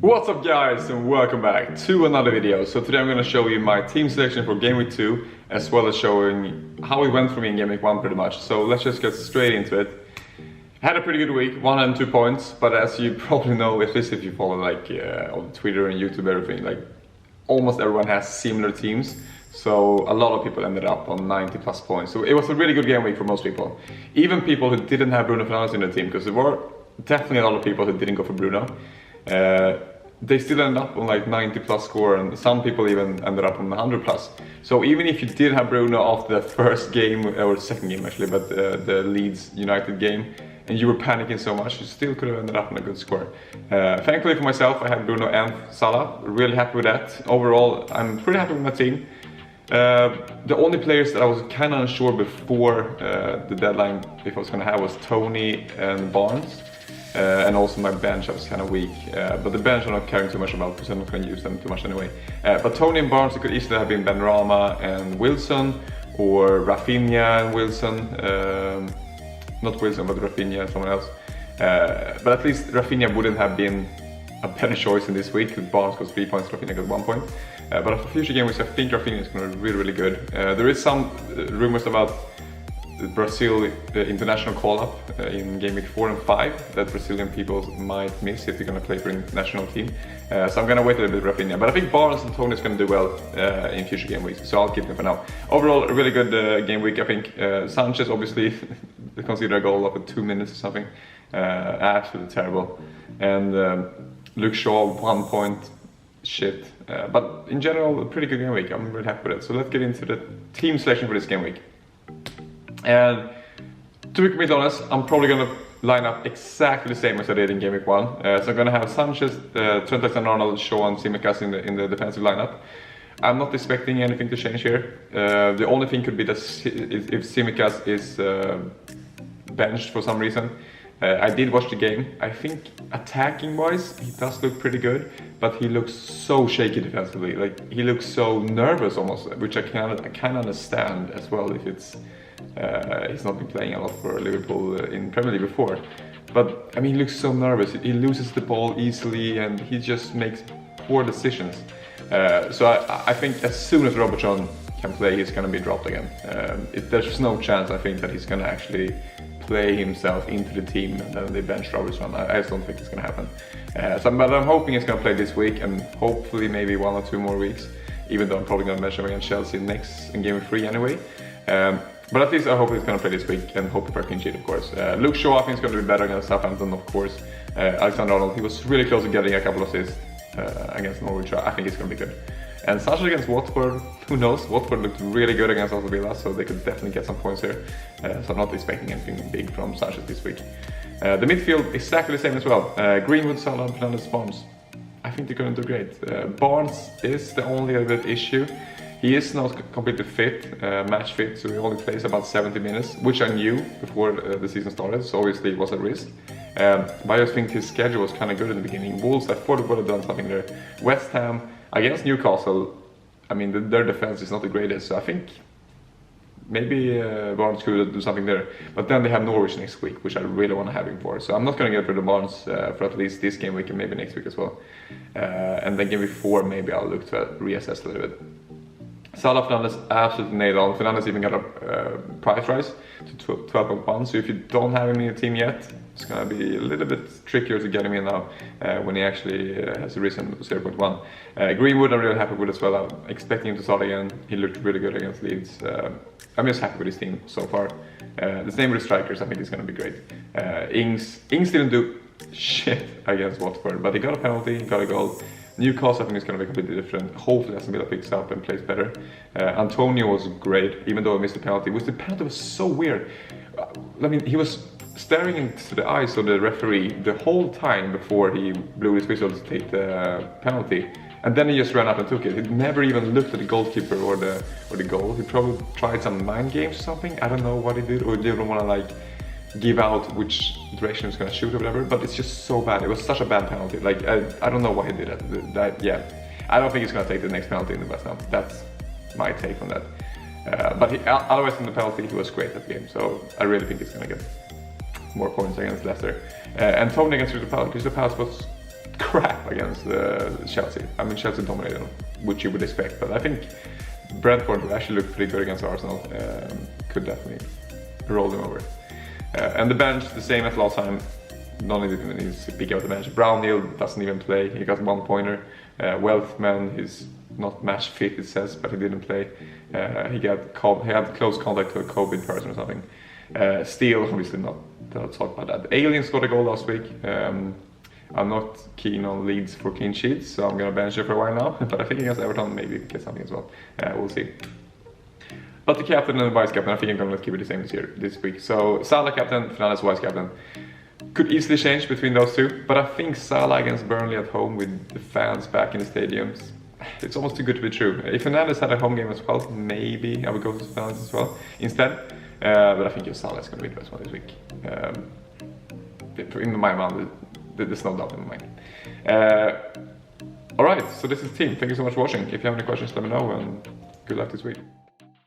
What's up guys, and welcome back to another video. So today I'm going to show you my team selection for Game Week 2, as well as showing how it went for me in Game Week 1 pretty much. So let's just get straight into it. Had a pretty good week, 102 points, but as you probably know, at least if you follow on Twitter and YouTube, everything, almost everyone has similar teams. So a lot of people ended up on 90 plus points. So it was a really good game week for most people. Even people who didn't have Bruno Fernandes in their team, because there were definitely a lot of people who didn't go for Bruno. They still ended up on 90 plus score, and some people even ended up on 100 plus. So even if you did have Bruno after the first game, or second game actually, but the Leeds United game, and you were panicking so much, you still could have ended up on a good score. Thankfully for myself, I had Bruno and Salah. Really happy with that. Overall, I'm pretty happy with my team. The only players that I was kind of unsure before the deadline if I was going to have was Tony and Barnes. And also my bench I was kind of weak, but the bench I'm not caring too much about because I'm not going to use them too much anyway. But Tony and Barnes, it could easily have been Benrahma and Wilson, or Rafinha and Wilson. Not Wilson, but Rafinha and someone else. But at least Rafinha wouldn't have been a better choice in this week, because Barnes got 3 points, Rafinha got 1 point. But for future game weeks, I think Rafinha is going to be really, really good. There is some rumors about the Brazil international call-up in Game Week 4 and 5 that Brazilian people might miss if they're going to play for an national team. So I'm going to wait a little bit with Rafinha. But I think Barnes and Tony is going to do well in future game weeks, so I'll keep them for now. Overall, a really good game week, I think. Sanchez, obviously, considered a goal up in 2 minutes or something. Absolutely terrible. And Luke Shaw, 1 point. Shit. But in general, a pretty good game week. I'm really happy with it. So let's get into the team selection for this game week. And to be completely honest, I'm probably going to line up exactly the same as I did in Game Week 1. So I'm going to have Sanchez, Trent Alexander-Arnold, Shaw and Tsimikas in the defensive lineup. I'm not expecting anything to change here. The only thing could be that if Tsimikas is benched for some reason. I did watch the game. I think attacking wise, he does look pretty good, but he looks so shaky defensively. He looks so nervous almost, which I can understand as well if it's he's not been playing a lot for Liverpool in Premier League before. But I mean, he looks so nervous. He loses the ball easily, and he just makes poor decisions. So I think as soon as Robertson can play, he's going to be dropped again. There's no chance, I think, that he's going to actually play himself into the team and then they bench Robertson. I just don't think it's going to happen. But I'm hoping he's going to play this week, and hopefully maybe 1 or 2 more weeks, even though I'm probably going to bench him against Chelsea next in Game Week 3 anyway. But at least I hope he's going to play this week, and hope for a clean sheet, of course. Luke Shaw, I think, is going to be better against Southampton, of course. Alexander-Arnold, he was really close to getting a couple of assists against Norwich. I think he's going to be good. And Sanchez against Watford, who knows? Watford looked really good against Aston Villa, so they could definitely get some points here. So I'm not expecting anything big from Sanchez this week. The midfield, exactly the same as well. Greenwood, Salah, and Fernandes, Barnes. I think they're going to do great. Barnes is the only other bit issue. He is not completely fit, match fit, so he only plays about 70 minutes, which I knew before the season started, so obviously it was a risk. But I just think his schedule was kind of good in the beginning. Wolves, I thought would have done something there. West Ham, against Newcastle, I mean, their defense is not the greatest, so I think maybe Barnes could do something there. But then they have Norwich next week, which I really want to have him for. So I'm not going to get rid of Barnes for at least this game week and maybe next week as well. And then game week 4, maybe I'll look to reassess a little bit. Salah, Fernandes absolutely nailed on. Fernandes even got a price rise to 12.1, so if you don't have him in your team yet, it's going to be a little bit trickier to get him in now when he actually has risen to 0.1. Greenwood I'm really happy with as well. I'm expecting him to start again. He looked really good against Leeds. I'm just happy with his team so far. The same with the strikers, I think it's going to be great. Ings didn't do shit against Watford, but he got a penalty, he got a goal. Newcastle, I think, is going to be completely different. Hopefully Aston Villa picks up and plays better. Antonio was great, even though he missed the penalty. The penalty was so weird. I mean, he was staring into the eyes of the referee the whole time before he blew his whistle to take the penalty. And then he just ran up and took it. He never even looked at the goalkeeper or the goal. He probably tried some mind games or something. I don't know what he did, or didn't want to give out which direction he's going to shoot or whatever, but it's just so bad. It was such a bad penalty. I don't know why he did it. Yeah, I don't think he's going to take the next penalty in the West Ham. That's my take on that. But otherwise than the penalty, he was great at the game, so I really think he's going to get more points against Leicester. And Tony against Crystal Palace. Crystal Palace was crap against Chelsea. I mean, Chelsea dominated them, which you would expect, but I think Brentford actually looked pretty good against Arsenal. Could definitely roll them over. And the bench, the same as last time. None of it needs to pick out the bench. Brownhill doesn't even play. He got 1 pointer. Wealthman is not match fit, it says, but he didn't play. He had close contact with a COVID person or something. Steele, obviously not talk about that. Aliens got a goal last week. I'm not keen on Leeds for clean sheets, so I'm gonna bench it for a while now. But I think against Everton, maybe get something as well. We'll see. But the captain and the vice captain, I think I'm gonna keep it the same this week. So Salah captain, Fernandes vice captain. Could easily change between those two, but I think Salah against Burnley at home with the fans back in the stadiums, it's almost too good to be true. If Fernandes had a home game as well, maybe I would go for Fernandes as well instead. But I think Salah is going to be the best one this week. In my mind, there's no doubt in my mind. Alright, so this is the team. Thank you so much for watching. If you have any questions, let me know, and good luck this week.